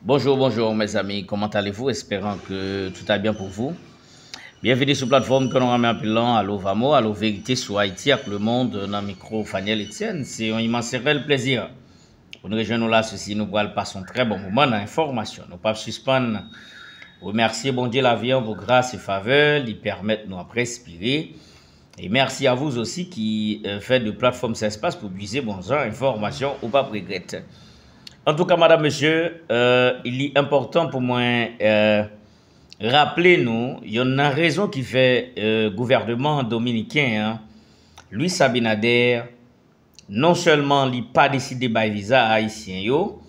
Bonjour, bonjour mes amis, comment allez-vous? Espérant que tout va bien pour vous. Bienvenue sur la plateforme que nous ramène appelant Allo Vamo, Allo Vérité sur Haïti avec le monde dans le micro Faniel Etienne. C'est un immense réel plaisir. Pour nous rejoindre là, ceci, nous pourrons passer un très bon moment dans l'information. Nous ne pouvons pas suspendre. Remercier bon Dieu la vie pour grâce et faveur, lui permettre nous à respirer. Et merci à vous aussi qui faites de plateforme cet espace pour puiser bon genre information ou pas regretter. En tout cas, madame, monsieur, il est important pour moi rappeler nous, il y a une raison qui fait gouvernement dominicain, hein, Luis Abinader, non seulement il n'a pas décidé de visa haïtien yo,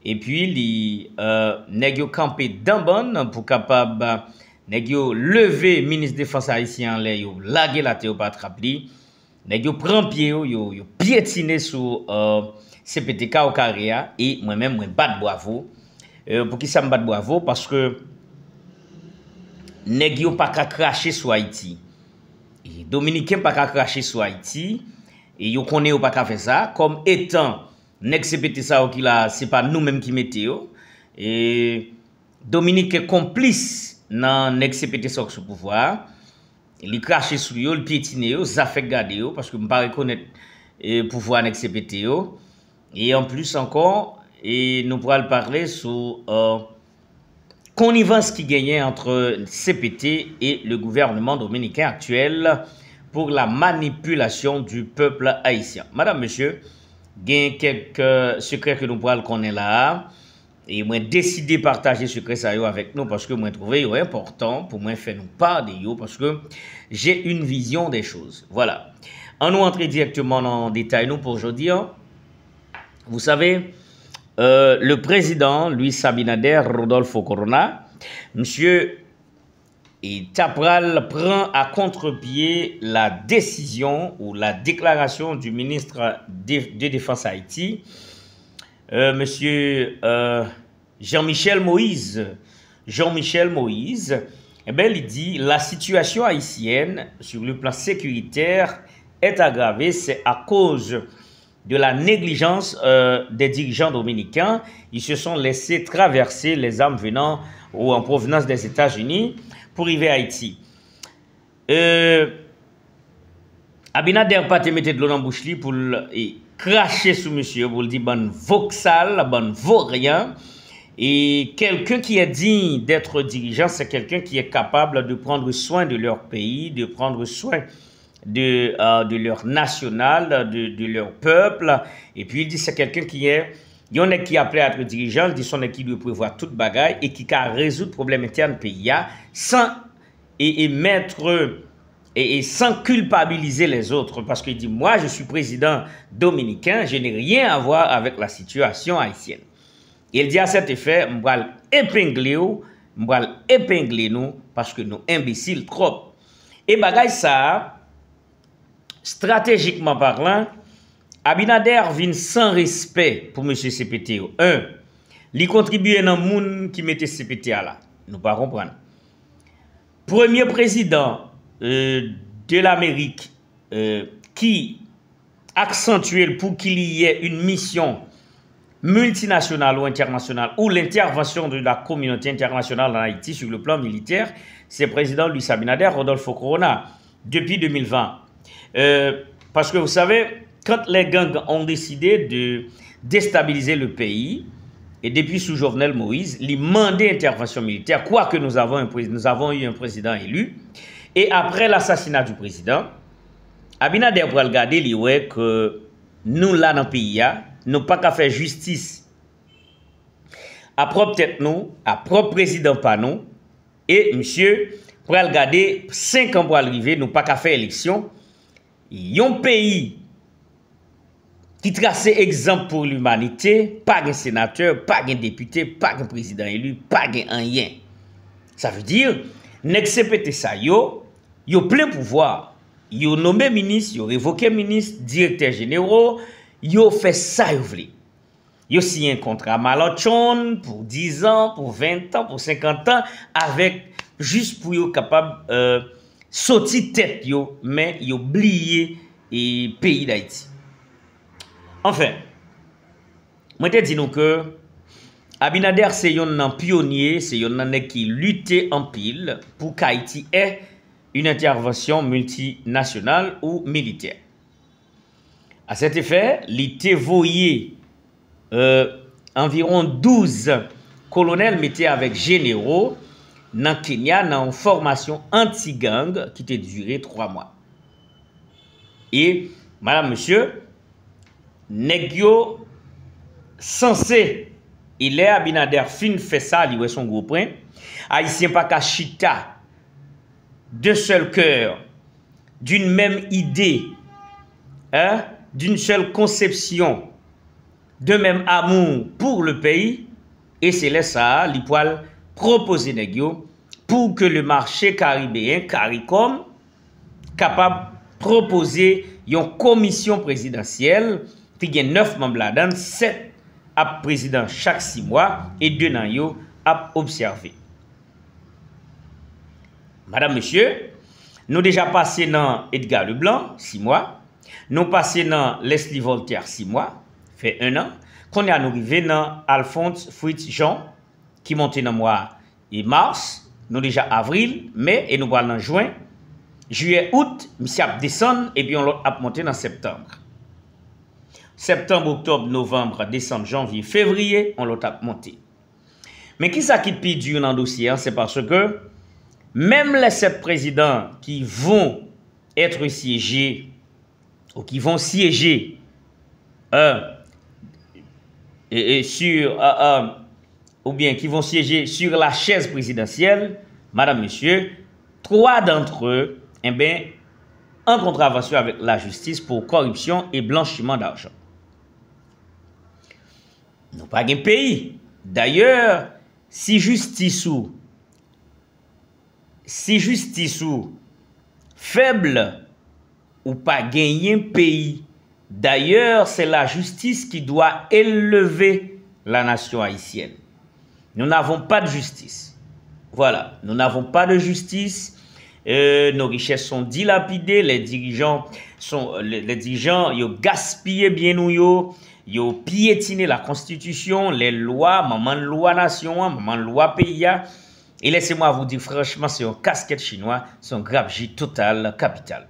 et puis il n'a campé dans bon pour capable lever ministre de défense haïtien là, yo laguer la théopatre rappli, n'a prend pied yo piétiner sur CPTK au Carréa et moi-même moi bat bravo pour qui ça me bat bravo parce que nèg yo pas ka cracher sur Haïti et dominicain pas ka cracher sur Haïti et yo connaît ou pas ka faire ça comme étant nèg CPT ça qui là c'est pas nous mêmes qui mettez yo et Dominique est complice dans nèg CPT ça sous pouvoir il cracher sur yo, il piétiner yo, ça fait garder yo parce que me pas reconnaître pouvoir nèg CPT yo. Et en plus encore, et nous pourrons parler sur connivence qui gagnait entre CPT et le gouvernement dominicain actuel pour la manipulation du peuple haïtien. Madame, monsieur, il y a quelques secrets que nous pourrons connaître là. Et moi décidé de partager ce secret ça avec nous parce que moi trouvé important pour moi faire nous part de yo parce que j'ai une vision des choses. Voilà. On nous entrer directement dans le détail nous pour aujourd'hui. Vous savez, le président Luis Abinader Rodolfo Corona, monsieur Tapral prend à contre-pied la décision ou la déclaration du ministre de Défense Haïti, monsieur Jean-Michel Moïse. Jean-Michel Moïse, eh bien, il dit la situation haïtienne sur le plan sécuritaire est aggravée, c'est à cause de la négligence des dirigeants dominicains. Ils se sont laissés traverser les armes venant ou en provenance des États-Unis pour arriver à Haïti. Abinader pas te mettre de l'eau dans la bouche pour cracher sur monsieur, pour le dire bon voxal, bon vaurien. Et quelqu'un qui est digne d'être dirigeant, c'est quelqu'un qui est capable de prendre soin de leur pays, de prendre soin de leur national, de leur peuple. Et puis il dit c'est quelqu'un qui est, il y en a qui appelé à être dirigeant, il dit son qui doit prévoir toute bagaille et qui a résoudre le problème interne pays sans mettre et sans culpabiliser les autres. Parce qu'il dit moi je suis président dominicain, je n'ai rien à voir avec la situation haïtienne. Il dit à cet effet, je vais épingler nous parce que nous imbéciles trop. Et bagaille ça, stratégiquement parlant, Abinader vient sans respect pour M. CPT. Il contribue dans le monde qui mettait CPT là. Nous ne pas comprendre. Premier président de l'Amérique qui accentuait pour qu'il y ait une mission multinationale ou internationale ou l'intervention de la communauté internationale en Haïti sur le plan militaire, c'est le président Luis Abinader Rodolfo Corona depuis 2020. Parce que vous savez, quand les gangs ont décidé de déstabiliser le pays, et depuis sous Jovenel Moïse, ils mandaient intervention militaire, quoique nous avons eu un président élu, et après l'assassinat du président, Abinader pour regarder que nous là dans le pays, nous pas qu'à faire justice à propre tête nous, à propre président pas nous, et monsieur, pour regarder 5 ans pour arriver, nous pas qu'à faire élection. Un pays qui trace exemple pour l'humanité, pas de sénateur, pas de député, pas de président élu, pas de rien. Ça veut dire, n'excepté ça, yo plein pouvoir. Yo nommé ministre, yo révoqué ministre, directeur général, yo fait ça yo vle. Yo signé un contrat malachon pour 10 ans, pour 20 ans, pour 50 ans, avec juste pour yo capable sorti tête yo, mais yo oublié et pays d'Haïti. Enfin, moi te dis nous que Abinader c'est un pionnier, c'est un qui luttait en pile pour qu'Haïti ait une intervention multinationale ou militaire. À cet effet, il a voyé environ 12 colonels mettés avec généraux dans Kenya dans une formation anti-gang qui a duré 3 mois. Et, madame, monsieur, Negyo censé, il est Abinader fin fait ça, il est son gros point. Haïtien pas qu'à chita, d'un seul cœur, d'une même idée, hein, d'une seule conception, d'un même amour pour le pays, et c'est là ça, il peut proposer Negyo pour que le marché caribéen, CARICOM, capable de proposer une commission présidentielle qui a 9 membres là-dedans, 7 à président chaque 6 mois et 2 nan yo à observer. Madame, monsieur, nous déjà passé dans Edgar Leblanc, 6 mois. Nous passé dans Leslie Voltaire, 6 mois, fait 1 an. Qu'on est arrivé dans Alphonse Fritz Jean, qui monte dans mois et mars. Nous déjà avril, mai, et nous allons en juin. Juillet, août, nous a descendu et puis on a monté dans septembre. Septembre, octobre, novembre, décembre, janvier, février, on l'a monté. Mais qui ça qui pire dur dans le dossier? C'est parce que même les 7 présidents qui vont être siégés ou qui vont siéger ou bien qui vont siéger sur la chaise présidentielle, madame, monsieur, 3 d'entre eux, eh bien, en contravention avec la justice pour corruption et blanchiment d'argent. Nous pas un pays. D'ailleurs, si justice ou faible ou pas gagner un pays, d'ailleurs, c'est la justice qui doit élever la nation haïtienne. Nous n'avons pas de justice. Voilà, nous n'avons pas de justice. Nos richesses sont dilapidées, les dirigeants ils ont gaspillé bien nous, ils ont piétiné la constitution, les lois, maman loi nation, maman loi pays. Et laissez-moi vous dire franchement, c'est un casquette chinois, c'est un gravegie total capital.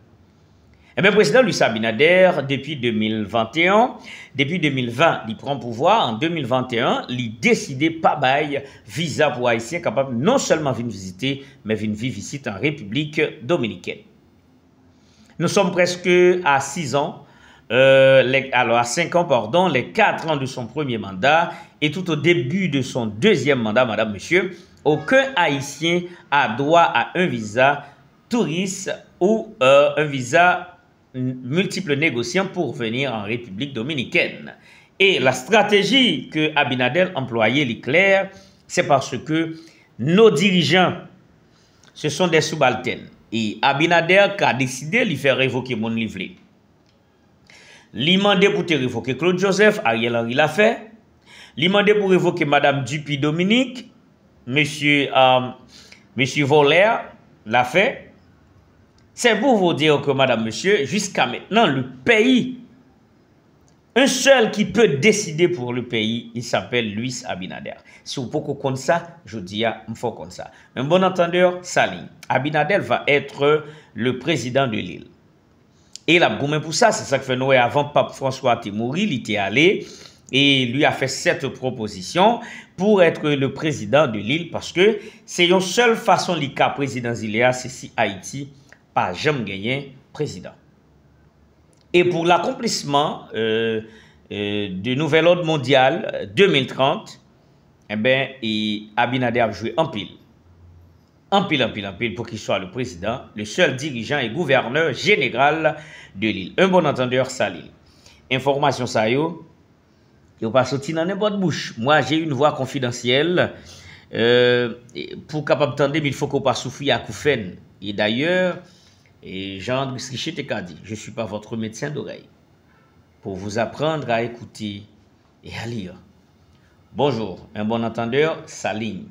Et bien, le président Luis Abinader, depuis 2021, depuis 2020, il prend pouvoir. En 2021, il décidé pas bail visa pour Haïtiens capables non seulement de venir visiter, mais de vivre ici en République dominicaine. Nous sommes presque à 6 ans, alors à 5 ans, pardon, les 4 ans de son premier mandat et tout au début de son deuxième mandat, madame, monsieur, aucun Haïtien a droit à un visa touriste ou un visa multiples négociants pour venir en République dominicaine. Et la stratégie que Abinader employait, est claire, c'est parce que nos dirigeants, ce sont des subalternes. Et Abinader a décidé de lui faire révoquer mon livret. Il a demandé pour te révoquer Claude Joseph, Ariel Henry l'a fait. Il a demandé pour révoquer Madame Dupuis Dominique, Monsieur Voller l'a fait. C'est pour vous dire que, madame, monsieur, jusqu'à maintenant, le pays, un seul qui peut décider pour le pays, il s'appelle Luis Abinader. Si vous pouvez comprendre ça, je dis, il faut comme ça. Un bon entendeur, Saline. Abinader va être le président de l'île. Et la gourmet pour ça, c'est ça que fait Noé avant Pape François était mort, il était allé et lui a fait cette proposition pour être le président de l'île parce que c'est une seule façon de cas président c'est si Haïti pas jamais gagné président. Et pour l'accomplissement du nouvel ordre mondial 2030, eh bien, Abinader a joué en pile pour qu'il soit le président, le seul dirigeant et gouverneur général de l'île. Un bon entendeur, ça l'île. Information ça yo pas sorti dans n'importe bouche. Moi, j'ai une voix confidentielle pour capable entendre, mais il faut qu'on pas souffrir à Koufen. Et d'ailleurs, Jean-André Trichet t'a dit, je ne suis pas votre médecin d'oreille. Pour vous apprendre à écouter et à lire. Bonjour, un bon entendeur, Saline.